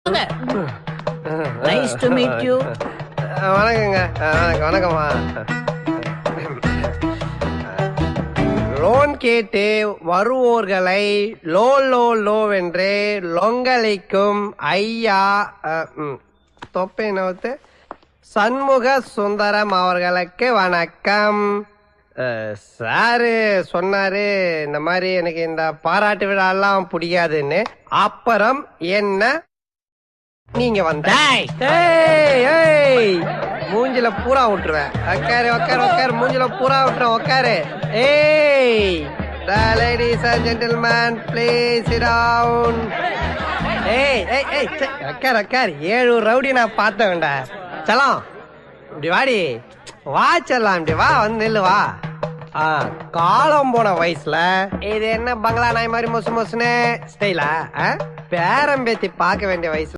Nice to meet you. வணக்கங்க. வணக்கம்மா. Loan கேட்டு வருவோர்களை லோ லோ லோவென்று லொங்கலைக்கும் ஐயா தொப்பை நோத்து சண்முக சுந்தரம் அவர்களுக்கு வணக்கம். சாரு சொன்னாரு இந்த மாதிரி எனக்கு இந்த பாராட்டு விழாலாம் பிடிக்காதுன்னு. அப்புறம் என்ன நீங்க வந்த மூஞ்சில பூரா விட்டுருவேன். உக்காரு உக்காரு உக்காரு, மூஞ்சில பூரா விட்டுருவேன். உக்காரு. Ladies and gentlemen, please sit down. உக்காரு உக்காரு. 7 ரவுடி நான் பார்த்தேன்டா. சலாம் இப்படி வாடி, வா செல்லாம், இப்படி வா, வந்து நில்லு, வா. காலம் போன வயசுல இது என்ன பங்களா நாய் மாதிரி மொசு மொசுன்னு ஸ்டைலா பேரம்பேத்தி பார்க்க வேண்டிய வயசுல